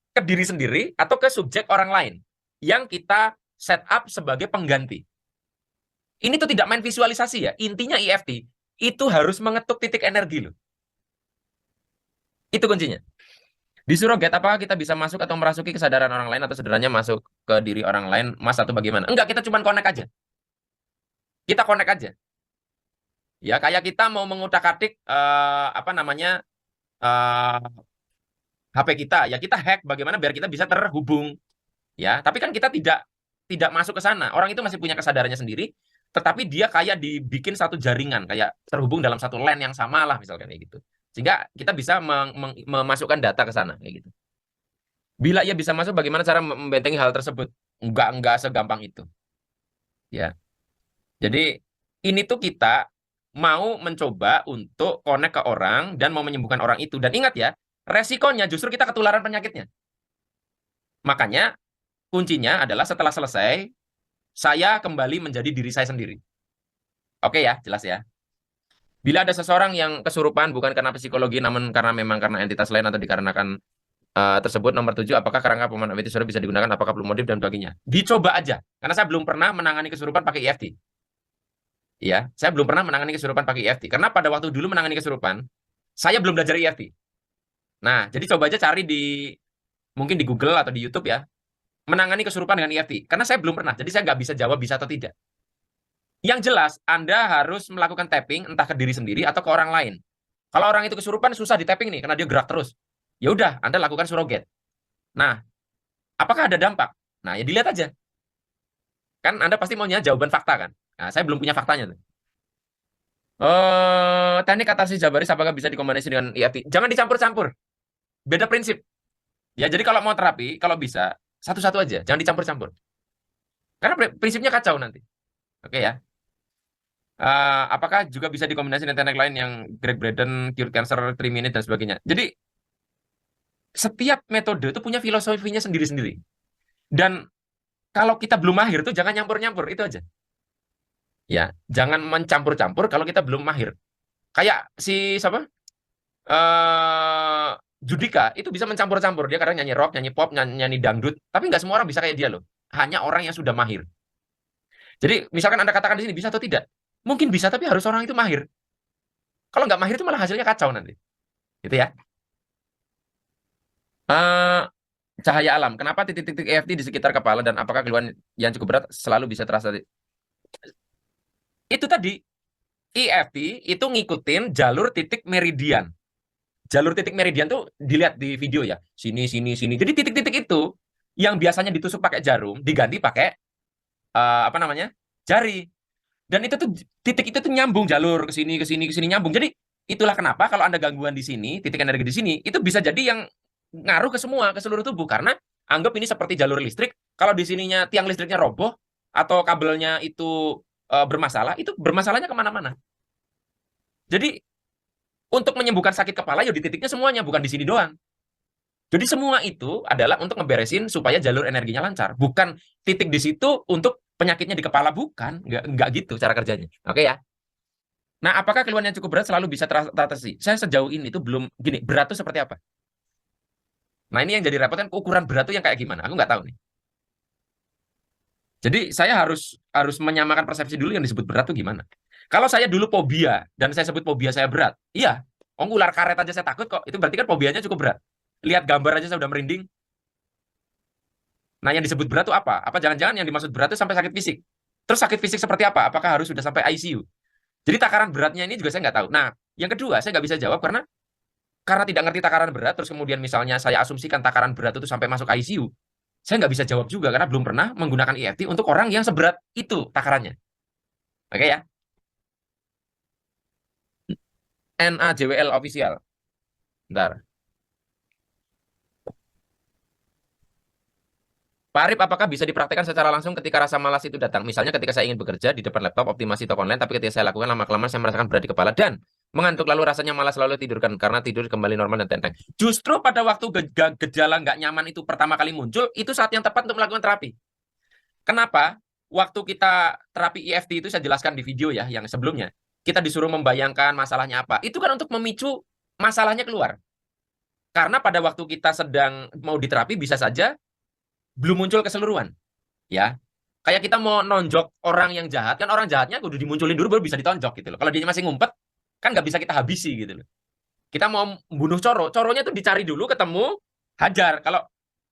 ke diri sendiri atau ke subjek orang lain yang kita set up sebagai pengganti. Ini tuh tidak main visualisasi ya. Intinya EFT itu harus mengetuk titik energi loh. Itu kuncinya. Di surrogate, apakah kita bisa masuk atau merasuki kesadaran orang lain atau sederhananya masuk ke diri orang lain, Mas, atau bagaimana? Enggak, kita cuma connect aja. Kita connect aja. Ya, kayak kita mau mengutak-atik apa namanya eh, HP kita, ya kita hack bagaimana biar kita bisa terhubung. Ya, tapi kan kita tidak masuk ke sana. Orang itu masih punya kesadarannya sendiri, tetapi dia kayak dibikin satu jaringan, kayak terhubung dalam satu LAN yang sama lah, misalkan kayak gitu. Sehingga kita bisa memasukkan data ke sana, kayak gitu. Bila ia bisa masuk, bagaimana cara membentengi hal tersebut? Enggak segampang itu. Ya. Jadi ini tuh kita mau mencoba untuk connect ke orang dan mau menyembuhkan orang itu. Dan ingat ya, resikonya justru kita ketularan penyakitnya. Makanya kuncinya adalah setelah selesai, saya kembali menjadi diri saya sendiri. Oke ya, jelas ya. Bila ada seseorang yang kesurupan bukan karena psikologi, namun karena entitas lain atau dikarenakan tersebut, nomor 7, apakah kerangka pemanah sudah bisa digunakan, apakah belum modif dan sebagainya. Dicoba aja, karena saya belum pernah menangani kesurupan pakai EFT. Ya, saya belum pernah menangani kesurupan pakai EFT, karena pada waktu dulu menangani kesurupan, saya belum belajar EFT. Nah, jadi coba aja cari mungkin di Google atau di YouTube ya, menangani kesurupan dengan EFT. Karena saya belum pernah, jadi saya nggak bisa jawab bisa atau tidak. Yang jelas, Anda harus melakukan tapping entah ke diri sendiri atau ke orang lain. Kalau orang itu kesurupan susah di tapping nih, karena dia gerak terus. Ya udah, Anda lakukan surrogate. Nah, apakah ada dampak? Nah, ya dilihat aja. Kan Anda pasti maunya jawaban fakta kan? Nah, saya belum punya faktanya tuh. Teknik katarsis Jabaris apakah bisa dikombinasi dengan EFT? Jangan dicampur-campur. Beda prinsip. Ya, jadi kalau mau terapi, kalau bisa, satu-satu aja. Jangan dicampur-campur. Karena prinsipnya kacau nanti. Oke ya. Apakah juga bisa dikombinasi dengan teknik lain yang Greg Braden, Cure Cancer, 3 Minutes, dan sebagainya. Jadi, setiap metode itu punya filosofinya sendiri-sendiri. Dan kalau kita belum mahir tuh jangan nyampur-nyampur, itu aja. Ya, jangan mencampur-campur kalau kita belum mahir. Kayak si siapa? eh Judika itu bisa mencampur-campur. Dia kadang nyanyi rock, nyanyi pop, nyanyi dangdut, tapi nggak semua orang bisa kayak dia loh. Hanya orang yang sudah mahir. Jadi, misalkan Anda katakan di sini bisa atau tidak? Mungkin bisa, tapi harus orang itu mahir. Kalau nggak mahir itu malah hasilnya kacau nanti. Gitu ya. Eh, cahaya alam. Kenapa titik-titik EFT di sekitar kepala dan apakah keluhan yang cukup berat selalu bisa terasa? Itu tadi, EFT itu ngikutin jalur titik meridian. Jalur titik meridian tuh dilihat di video ya. Sini, sini, sini. Jadi titik-titik itu yang biasanya ditusuk pakai jarum, diganti pakai apa namanya? Jari. Dan itu tuh titik itu tuh nyambung jalur ke sini, ke sini, ke sini nyambung. Jadi itulah kenapa kalau Anda gangguan di sini, titik energi di sini, itu bisa jadi yang ngaruh ke semua, ke seluruh tubuh. Karena anggap ini seperti jalur listrik. Kalau di sininya tiang listriknya roboh atau kabelnya itu bermasalah, itu bermasalahnya kemana-mana. Jadi untuk menyembuhkan sakit kepala, ya di titiknya semuanya, bukan di sini doang. Jadi semua itu adalah untuk ngeberesin supaya jalur energinya lancar. Bukan titik di situ untuk penyakitnya di kepala, bukan. Nggak gitu cara kerjanya. Oke ya. Nah, apakah keluhan yang cukup berat selalu bisa teratasi? Saya sejauh ini tuh belum, gini, berat tuh seperti apa? Nah, ini yang jadi repot kan, ukuran berat tuh yang kayak gimana? Aku nggak tahu nih. Jadi saya harus harus menyamakan persepsi dulu yang disebut berat tuh gimana. Kalau saya dulu fobia, dan saya sebut fobia saya berat, iya. Oh, ular karet aja saya takut kok. Itu berarti kan fobianya cukup berat. Lihat gambar aja saya udah merinding. Nah, yang disebut berat itu apa? Apa jangan-jangan yang dimaksud berat itu sampai sakit fisik? Terus sakit fisik seperti apa? Apakah harus sudah sampai ICU? Jadi takaran beratnya ini juga saya nggak tahu. Nah, yang kedua saya nggak bisa jawab karena tidak ngerti takaran berat. Terus kemudian misalnya saya asumsikan takaran berat itu sampai masuk ICU. Saya nggak bisa jawab juga karena belum pernah menggunakan EFT untuk orang yang seberat itu takarannya. Oke ya? NAJWL official. Bentar. Pak Arif, apakah bisa dipraktekkan secara langsung ketika rasa malas itu datang? Misalnya ketika saya ingin bekerja di depan laptop, optimasi toko online, tapi ketika saya lakukan lama-kelamaan saya merasakan berat di kepala dan mengantuk lalu rasanya malas lalu tidurkan karena tidur kembali normal dan tenteng. Justru pada waktu gejala nggak nyaman itu pertama kali muncul, itu saat yang tepat untuk melakukan terapi. Kenapa? Waktu kita terapi EFT itu saya jelaskan di video ya, yang sebelumnya. Kita disuruh membayangkan masalahnya apa. Itu kan untuk memicu masalahnya keluar. Karena pada waktu kita sedang mau diterapi bisa saja belum muncul keseluruhan. Ya, kayak kita mau nonjok orang yang jahat, kan orang jahatnya kudu dimunculin dulu baru bisa ditonjok gitu loh. Kalau dia masih ngumpet, kan nggak bisa kita habisi gitu loh. Kita mau bunuh coro, coronya tuh dicari dulu, ketemu, hajar. Kalau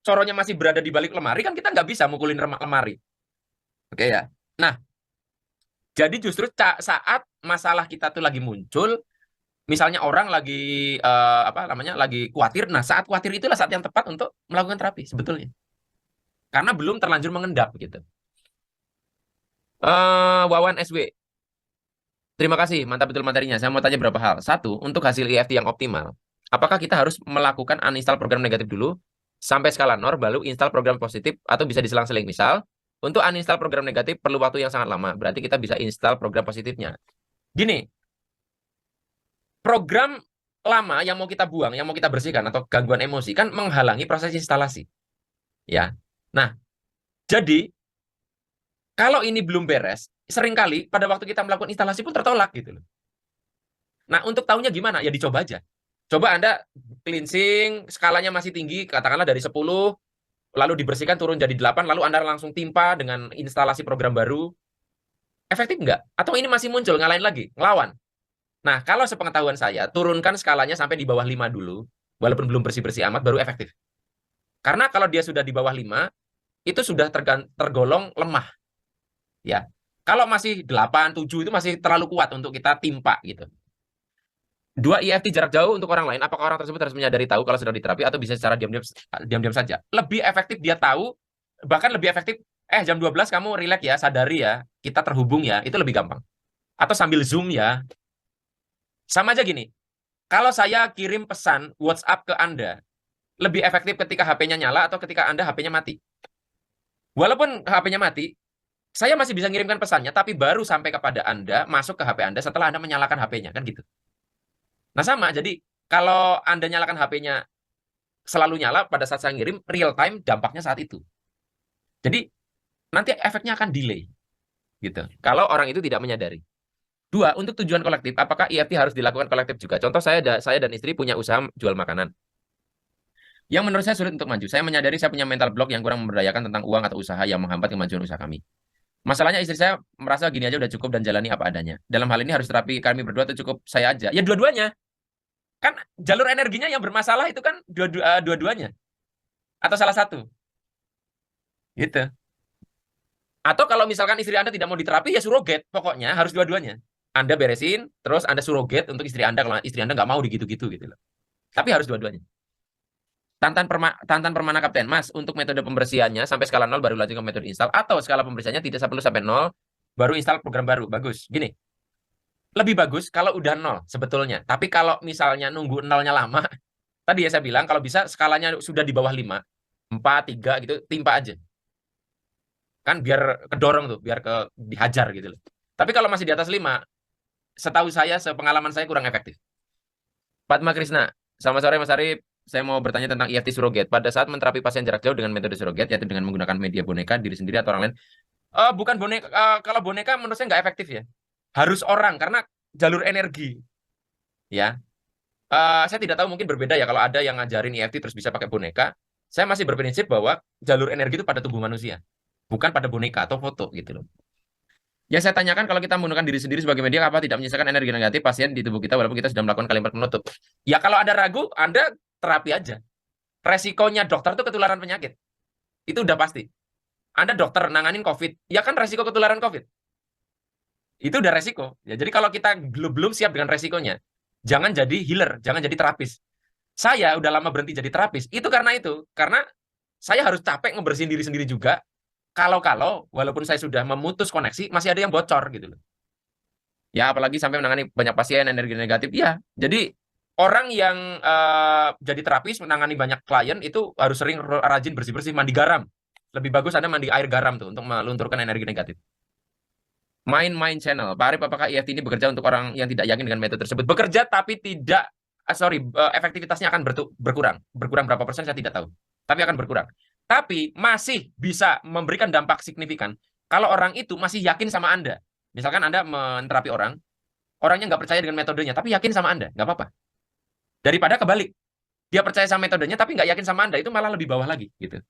coronya masih berada di balik lemari, kan kita nggak bisa mukulin lemari. Oke ya. Nah, jadi justru saat masalah kita tuh lagi muncul, misalnya orang lagi apa namanya, lagi khawatir. Nah, saat khawatir itulah saat yang tepat untuk melakukan terapi sebetulnya. Karena belum terlanjur mengendap gitu. Wawan SW. Terima kasih, mantap betul materinya. Saya mau tanya beberapa hal. Satu, untuk hasil EFT yang optimal, apakah kita harus melakukan uninstall program negatif dulu sampai skala nol, baru install program positif, atau bisa diselang-seling? Misal, untuk uninstall program negatif perlu waktu yang sangat lama, berarti kita bisa install program positifnya. Gini, program lama yang mau kita buang, yang mau kita bersihkan, atau gangguan emosi, kan menghalangi proses instalasi. Ya. Nah, jadi, kalau ini belum beres, seringkali pada waktu kita melakukan instalasi pun tertolak gitu loh. Nah, untuk tahunya gimana? Ya dicoba aja. Coba Anda cleansing, skalanya masih tinggi, katakanlah dari 10, lalu dibersihkan turun jadi 8, lalu Anda langsung timpa dengan instalasi program baru. Efektif nggak? Atau ini masih muncul, ngalahin lagi, ngelawan? Nah, kalau sepengetahuan saya, turunkan skalanya sampai di bawah 5 dulu, walaupun belum bersih-bersih amat, baru efektif. Karena kalau dia sudah di bawah 5, itu sudah tergolong lemah. Ya. Kalau masih 8, 7, itu masih terlalu kuat untuk kita timpa gitu. 2, EFT jarak jauh untuk orang lain. Apakah orang tersebut harus menyadari tahu kalau sedang diterapi atau bisa secara diam-diam saja? Lebih efektif dia tahu, bahkan lebih efektif, jam 12 kamu relax ya, sadari ya, kita terhubung ya, itu lebih gampang. Atau sambil Zoom ya. Sama aja gini, kalau saya kirim pesan WhatsApp ke Anda, lebih efektif ketika HP-nya nyala atau ketika Anda HP-nya mati. Walaupun HP-nya mati, saya masih bisa ngirimkan pesannya, tapi baru sampai kepada Anda, masuk ke HP Anda setelah Anda menyalakan HP-nya, kan gitu. Nah sama, jadi kalau Anda nyalakan HP-nya selalu nyala pada saat saya ngirim, real time dampaknya saat itu. Jadi nanti efeknya akan delay gitu. Kalau orang itu tidak menyadari. 2, untuk tujuan kolektif, apakah EFT harus dilakukan kolektif juga? Contoh saya dan istri punya usaha jual makanan. Yang menurut saya sulit untuk maju. Saya menyadari saya punya mental block yang kurang memberdayakan tentang uang atau usaha yang menghambat kemajuan usaha kami. Masalahnya istri saya merasa gini aja udah cukup dan jalani apa adanya. Dalam hal ini harus terapi kami berdua atau cukup saya aja? Ya dua-duanya. Kan jalur energinya yang bermasalah itu kan dua-duanya. Atau salah satu. Gitu. Atau kalau misalkan istri Anda tidak mau diterapi, ya suroget. Pokoknya harus dua-duanya. Anda beresin, terus Anda suroget untuk istri Anda kalau istri Anda nggak mau digitu-gitu gitu loh. Tapi harus dua-duanya. Tantan Permana Kapten, Mas, untuk metode pembersihannya sampai skala 0 baru lanjut ke metode install, atau skala pembersihannya tidak perlu sampai 0 baru install program baru. Bagus. Gini, lebih bagus kalau udah 0 sebetulnya. Tapi kalau misalnya nunggu nolnya lama, tadi ya saya bilang kalau bisa skalanya sudah di bawah 5, 4, 3 gitu, timpa aja. Kan biar kedorong tuh, biar dihajar gitu loh. Tapi kalau masih di atas 5, setahu saya, sepengalaman saya kurang efektif. Padma Krisna, selamat sore Mas Arif. Saya mau bertanya tentang EFT surrogate. Pada saat menterapi pasien jarak jauh dengan metode surrogate, yaitu dengan menggunakan media boneka, diri sendiri atau orang lain. Bukan boneka, kalau boneka menurut saya nggak efektif ya. Harus orang, karena jalur energi. Ya, saya tidak tahu, mungkin berbeda ya kalau ada yang ngajarin EFT terus bisa pakai boneka. Saya masih berprinsip bahwa jalur energi itu pada tubuh manusia, bukan pada boneka atau foto gitu loh. Ya saya tanyakan, kalau kita menggunakan diri sendiri sebagai media, apa tidak menyisakan energi negatif pasien di tubuh kita walaupun kita sudah melakukan kalimat penutup? Ya kalau ada ragu, Anda terapi aja. Resikonya dokter itu ketularan penyakit. Itu udah pasti. Anda dokter nanganin COVID, ya kan resiko ketularan COVID. Itu udah resiko. Ya, jadi kalau kita belum siap dengan resikonya, jangan jadi healer, jangan jadi terapis. Saya udah lama berhenti jadi terapis, itu karena itu. Karena saya harus capek ngebersihin diri sendiri juga. Kalau walaupun saya sudah memutus koneksi, masih ada yang bocor gitu loh. Ya, apalagi sampai menangani banyak pasien energi negatif. Ya, jadi orang yang jadi terapis menangani banyak klien itu harus sering rajin bersih-bersih, mandi garam. Lebih bagus Anda mandi air garam tuh untuk melunturkan energi negatif. Main channel. Pak Arif, apakah EFT ini bekerja untuk orang yang tidak yakin dengan metode tersebut? Bekerja, tapi tidak, efektivitasnya akan berkurang. Berkurang berapa persen saya tidak tahu. Tapi akan berkurang. Tapi masih bisa memberikan dampak signifikan kalau orang itu masih yakin sama Anda. Misalkan Anda menterapi orang, orangnya nggak percaya dengan metodenya, tapi yakin sama Anda, nggak apa-apa. Daripada kebalik, dia percaya sama metodenya, tapi nggak yakin sama Anda, itu malah lebih bawah lagi, gitu.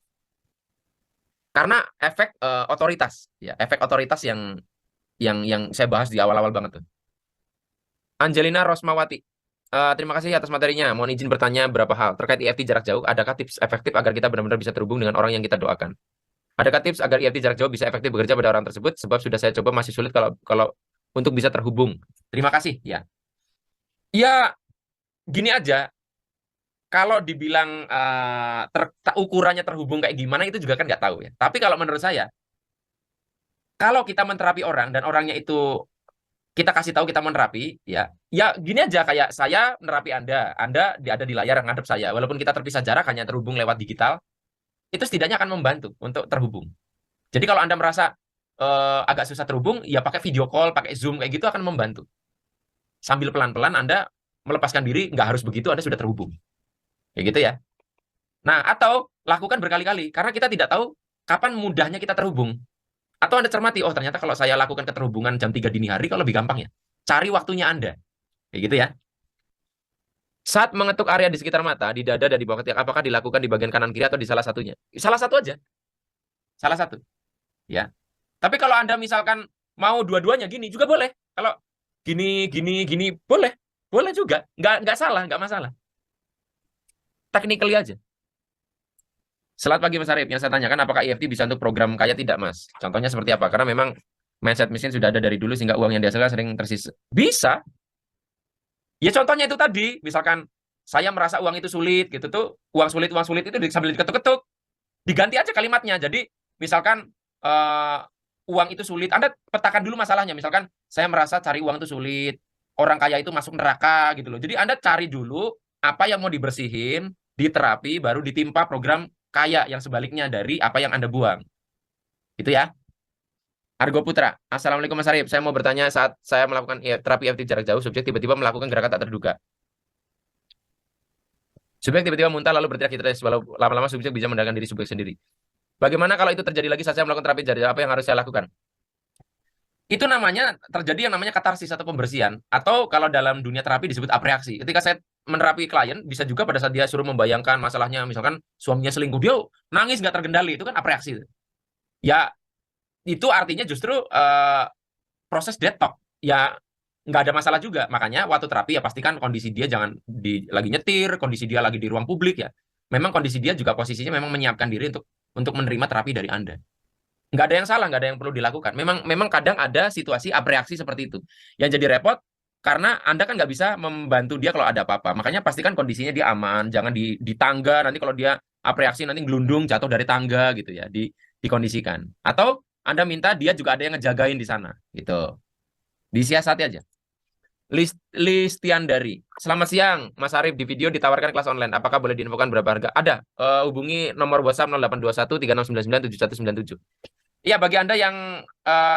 Karena efek otoritas, ya, efek otoritas yang saya bahas di awal-awal banget tuh. Angelina Rosmawati, terima kasih atas materinya. Mohon izin bertanya beberapa hal terkait EFT jarak jauh. Adakah tips efektif agar kita benar-benar bisa terhubung dengan orang yang kita doakan? Adakah tips agar EFT jarak jauh bisa efektif bekerja pada orang tersebut? Sebab sudah saya coba, masih sulit kalau untuk bisa terhubung. Terima kasih. Ya, ya, gini aja. Kalau dibilang ukurannya terhubung kayak gimana, itu juga kan nggak tahu ya. Tapi kalau menurut saya, kalau kita menterapi orang dan orangnya itu kita kasih tahu kita menerapi, ya, ya gini aja, kayak saya menerapi Anda ada di layar ngadep saya, walaupun kita terpisah jarak, hanya terhubung lewat digital, itu setidaknya akan membantu untuk terhubung. Jadi kalau Anda merasa agak susah terhubung, ya pakai video call, pakai Zoom kayak gitu akan membantu. Sambil pelan-pelan Anda melepaskan diri, nggak harus begitu Anda sudah terhubung. Kayak gitu ya. Nah, atau lakukan berkali-kali, karena kita tidak tahu kapan mudahnya kita terhubung. Atau Anda cermati, oh ternyata kalau saya lakukan keterhubungan jam 3 dini hari, kalau lebih gampang ya. Cari waktunya Anda. Kayak gitu ya. Saat mengetuk area di sekitar mata, di dada dan di bawah ketiak, apakah dilakukan di bagian kanan kiri atau di salah satunya? Salah satu aja. Salah satu. Ya. Tapi kalau Anda misalkan mau dua-duanya gini juga boleh. Kalau gini boleh. Boleh juga. Nggak salah, nggak masalah. Technically aja. Selamat pagi Mas Arif, yang saya tanyakan apakah EFT bisa untuk program kaya? Tidak Mas. Contohnya seperti apa? Karena memang mindset mesin sudah ada dari dulu sehingga uang yang dihasilkan sering tersisa. Bisa. Ya contohnya itu tadi, misalkan saya merasa uang itu sulit gitu tuh, uang sulit itu sambil diketuk-ketuk. Diganti aja kalimatnya. Jadi misalkan uang itu sulit, Anda petakan dulu masalahnya. Misalkan saya merasa cari uang itu sulit, orang kaya itu masuk neraka gitu loh. Jadi Anda cari dulu apa yang mau dibersihin, diterapi, baru ditimpa program kaya yang sebaliknya dari apa yang Anda buang. Gitu ya. Argo Putra, Assalamualaikum Mas Arif. Saya mau bertanya, saat saya melakukan terapi EFT jarak jauh, subjek tiba-tiba melakukan gerakan tak terduga. Subjek tiba-tiba muntah lalu berteriak histeris, walau lama-lama subjek bisa mengendalikan diri subjek sendiri. Bagaimana kalau itu terjadi lagi saat saya melakukan terapi jarak jauh? Apa yang harus saya lakukan? Itu namanya terjadi yang namanya katarsis atau pembersihan. Atau kalau dalam dunia terapi disebut apreaksi. Ketika saya menerapi klien, bisa juga pada saat dia suruh membayangkan masalahnya, misalkan suaminya selingkuh, dia nangis nggak terkendali, itu kan apreaksi. Ya, itu artinya justru proses detox. Ya, nggak ada masalah juga. Makanya waktu terapi ya pastikan kondisi dia jangan lagi nyetir, kondisi dia lagi di ruang publik ya. memang kondisi dia juga posisinya memang menyiapkan diri untuk menerima terapi dari Anda. Nggak ada yang salah, nggak ada yang perlu dilakukan. Memang kadang ada situasi abreaksi seperti itu. Yang jadi repot karena Anda kan nggak bisa membantu dia kalau ada apa-apa. Makanya pastikan kondisinya dia aman, jangan di tangga. Nanti kalau dia abreaksi nanti gelundung jatuh dari tangga gitu ya, dikondisikan. Atau Anda minta dia juga ada yang ngejagain di sana gitu. Disiasati aja. Listiandari. Selamat siang, Mas Arif. Di video ditawarkan kelas online. Apakah boleh diinfokan berapa harga? Ada. Hubungi nomor WhatsApp 0821 3699 7197. Iya, bagi Anda yang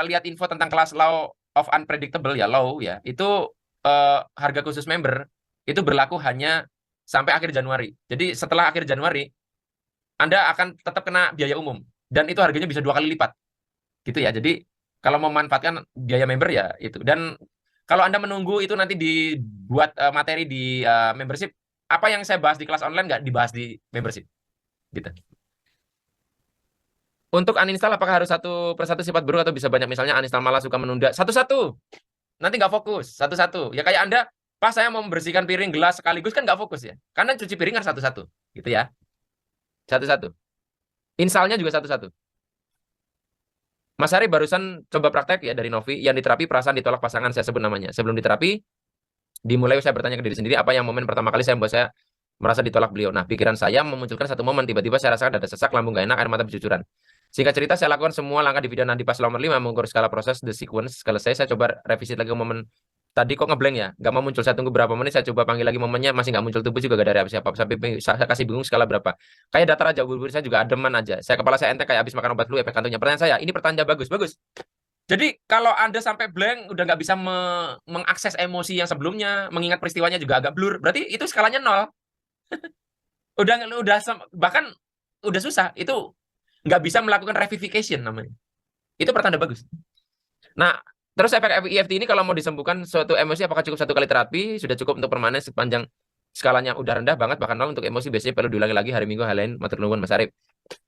lihat info tentang kelas Law of Unpredictable ya, Law ya, itu harga khusus member itu berlaku hanya sampai akhir Januari. Jadi setelah akhir Januari, Anda akan tetap kena biaya umum dan itu harganya bisa 2 kali lipat. Gitu ya. Jadi kalau memanfaatkan biaya member ya itu. Dan kalau Anda menunggu itu nanti dibuat materi di membership, apa yang saya bahas di kelas online nggak dibahas di membership. Gitu. Untuk uninstall apakah harus satu persatu sifat buruk atau bisa banyak? Misalnya uninstall malah suka menunda. Satu-satu. Nanti nggak fokus. Satu-satu. Ya kayak Anda, pas saya mau membersihkan piring gelas sekaligus kan nggak fokus ya. Karena cuci piring kan satu-satu. Gitu ya. Satu-satu. Installnya juga satu-satu. Mas Ari barusan coba praktek ya dari Novi. Yang diterapi perasaan ditolak pasangan, saya sebut namanya. Sebelum diterapi, dimulai saya bertanya ke diri sendiri, apa yang momen pertama kali saya membuat saya merasa ditolak beliau. Nah, pikiran saya memunculkan satu momen, tiba-tiba saya rasakan dada sesak, lambung gak enak, air mata bercucuran. Singkat cerita, saya lakukan semua langkah di video nanti pas nomor 5, mengukur skala proses, the sequence. Selesai, saya coba revisi lagi ke momen tadi kok ngeblank ya, nggak mau muncul. Saya tunggu berapa menit, saya coba panggil lagi momennya, masih nggak muncul, tubuh juga gak ada reaksi apa-apa. Sampai saya kasih bingung skala berapa. Kayak datar aja, ubur saya juga ademan aja. Saya kepala saya entek kayak habis makan obat flu, efek kantongnya. Pertanyaan saya, ini pertanda bagus, bagus. Jadi kalau Anda sampai blank, udah nggak bisa mengakses emosi yang sebelumnya, mengingat peristiwanya juga agak blur, berarti itu skalanya 0. Udah bahkan udah susah. Itu nggak bisa melakukan revivification namanya. Itu pertanda bagus. Nah, terus efek EFT ini kalau mau disembuhkan suatu emosi, apakah cukup satu kali terapi? Sudah cukup untuk permanen sepanjang skalanya udah rendah banget, bahkan 0 untuk emosi biasanya perlu diulangi lagi hari Minggu, hal lain, matur nuwun Mas Arif.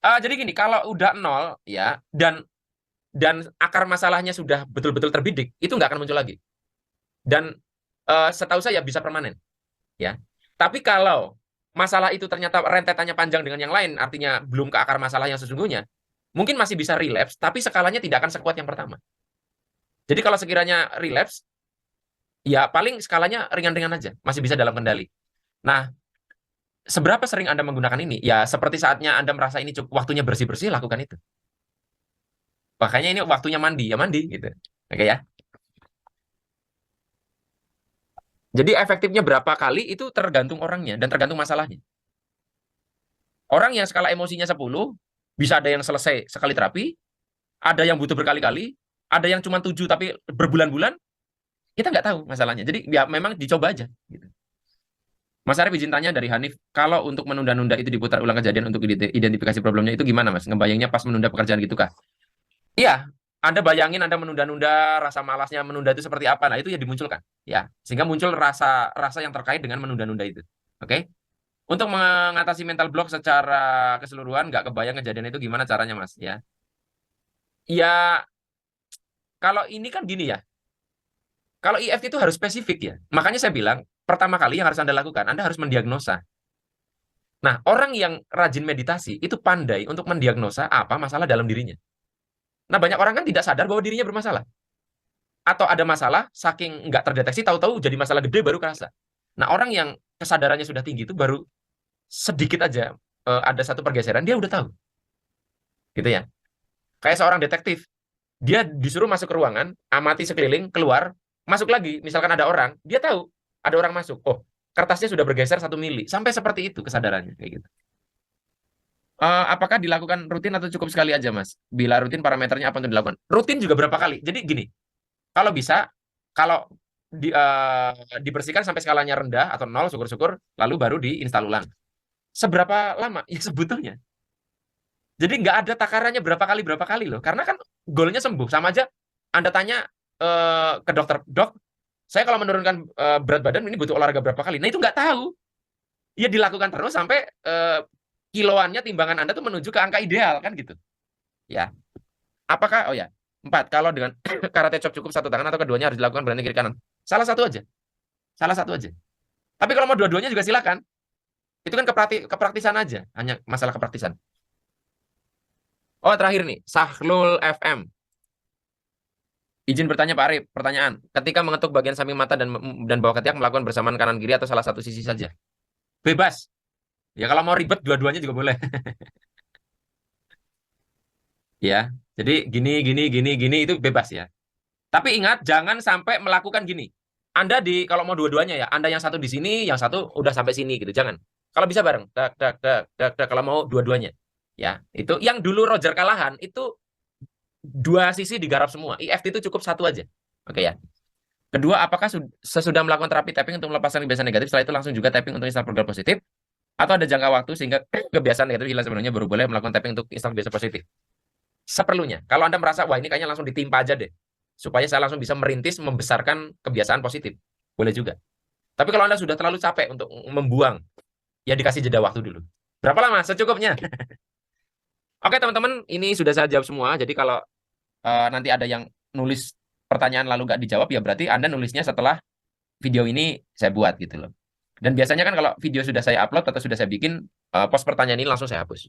Jadi gini, kalau udah 0 ya, dan akar masalahnya sudah betul-betul terbidik, itu nggak akan muncul lagi. Dan setahu saya bisa permanen. Ya. Tapi kalau masalah itu ternyata rentetannya panjang dengan yang lain, artinya belum ke akar masalah yang sesungguhnya, mungkin masih bisa relapse, tapi skalanya tidak akan sekuat yang pertama. Jadi kalau sekiranya relapse, ya paling skalanya ringan-ringan aja, masih bisa dalam kendali. Nah, seberapa sering Anda menggunakan ini? Ya, seperti saatnya Anda merasa ini cukup waktunya bersih-bersih, lakukan itu. Makanya ini waktunya mandi, ya mandi gitu. Oke ya. Jadi efektifnya berapa kali itu tergantung orangnya dan tergantung masalahnya. Orang yang skala emosinya 10, bisa ada yang selesai sekali terapi, ada yang butuh berkali-kali, ada yang cuma 7 tapi berbulan-bulan, kita nggak tahu masalahnya. Jadi ya memang dicoba aja. Gitu. Mas Arif izin tanya dari Hanif, kalau untuk menunda-nunda itu diputar ulang kejadian untuk identifikasi problemnya itu gimana Mas? Ngebayangnya pas menunda pekerjaan gitu kah? Iya, Anda bayangin Anda menunda-nunda, rasa malasnya menunda itu seperti apa? Nah, itu ya dimunculkan. Ya, sehingga muncul rasa yang terkait dengan menunda-nunda itu. Oke? Untuk mengatasi mental block secara keseluruhan, nggak kebayang kejadian itu gimana caranya, Mas? Ya, ya kalau ini kan gini ya. Kalau EFT itu harus spesifik ya. Makanya saya bilang, pertama kali yang harus Anda lakukan, Anda harus mendiagnosa. Nah, orang yang rajin meditasi itu pandai untuk mendiagnosa apa masalah dalam dirinya. Nah, banyak orang kan tidak sadar bahwa dirinya bermasalah. Atau ada masalah, saking nggak terdeteksi, tahu-tahu jadi masalah gede baru kerasa. Nah, orang yang kesadarannya sudah tinggi itu baru sedikit aja ada satu pergeseran, dia udah tahu. Gitu ya. Kayak seorang detektif, dia disuruh masuk ke ruangan, amati sekeliling, keluar, masuk lagi. Misalkan ada orang, dia tahu ada orang masuk. Oh, kertasnya sudah bergeser 1 mili. Sampai seperti itu kesadarannya. Kayak gitu. Apakah dilakukan rutin atau cukup sekali aja, Mas? Bila rutin, parameternya apa untuk dilakukan? Rutin juga berapa kali? Jadi gini, kalau bisa, kalau dibersihkan sampai skalanya rendah atau 0, syukur-syukur, lalu baru diinstal ulang. Seberapa lama? Ya sebetulnya. Jadi nggak ada takarannya berapa kali loh. Karena kan goalnya sembuh. Sama aja Anda tanya ke dokter, dok, saya kalau menurunkan berat badan ini butuh olahraga berapa kali? Nah itu nggak tahu. Ya dilakukan terus sampai kiloannya timbangan Anda tuh menuju ke angka ideal kan gitu. Ya. Apakah, oh ya, 4. Kalau dengan karate chop cukup satu tangan atau keduanya harus dilakukan berani kiri kanan? Salah satu aja. Salah satu aja. Tapi kalau mau dua-duanya juga silakan. Itu kan kepraktisan aja, hanya masalah kepraktisan. Oh, terakhir nih, Sahrul FM. Izin bertanya Pak Arif, pertanyaan. Ketika mengetuk bagian samping mata dan bawah ketiak melakukan bersamaan kanan kiri atau salah satu sisi saja? Bebas. Ya kalau mau ribet dua-duanya juga boleh. Ya. Jadi gini itu bebas ya. Tapi ingat jangan sampai melakukan gini. Anda kalau mau dua-duanya ya, Anda yang satu di sini, yang satu udah sampai sini gitu. Jangan. Kalau bisa bareng. Dak dak dak dak dak kalau mau dua-duanya. Ya, itu yang dulu Roger Kalahan itu dua sisi digarap semua. EFT itu cukup satu aja. Oke ya. Kedua, apakah sesudah melakukan terapi tapping untuk melepaskan kebiasaan negatif, setelah itu langsung juga tapping untuk install program positif? Atau ada jangka waktu sehingga kebiasaan negatif hilang sebenarnya baru boleh melakukan tapping untuk install kebiasaan positif? Seperlunya. Kalau Anda merasa, wah ini kayaknya langsung ditimpa aja deh. Supaya saya langsung bisa merintis, membesarkan kebiasaan positif. Boleh juga. Tapi kalau Anda sudah terlalu capek untuk membuang, ya dikasih jeda waktu dulu. Berapa lama? Secukupnya. Oke teman-teman, ini sudah saya jawab semua. Jadi kalau nanti ada yang nulis pertanyaan lalu nggak dijawab, ya berarti Anda nulisnya setelah video ini saya buat gitu loh. Dan biasanya kan kalau video sudah saya upload atau sudah saya bikin, post pertanyaan ini langsung saya hapus.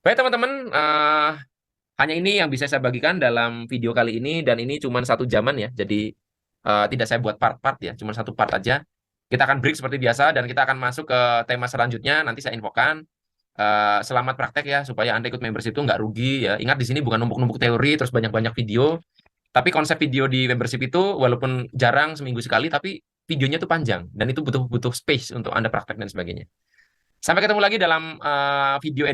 Baik teman-teman, hanya ini yang bisa saya bagikan dalam video kali ini, dan ini cuma 1 jaman ya. Jadi tidak saya buat part-part ya, cuma 1 part aja. Kita akan break seperti biasa dan kita akan masuk ke tema selanjutnya. Nanti saya infokan. Selamat praktek ya, supaya Anda ikut membership itu nggak rugi ya. Ingat di sini bukan numpuk-numpuk teori terus banyak-banyak video. Tapi konsep video di membership itu walaupun jarang seminggu sekali, tapi videonya tuh panjang dan itu butuh space untuk Anda praktek dan sebagainya. Sampai ketemu lagi dalam video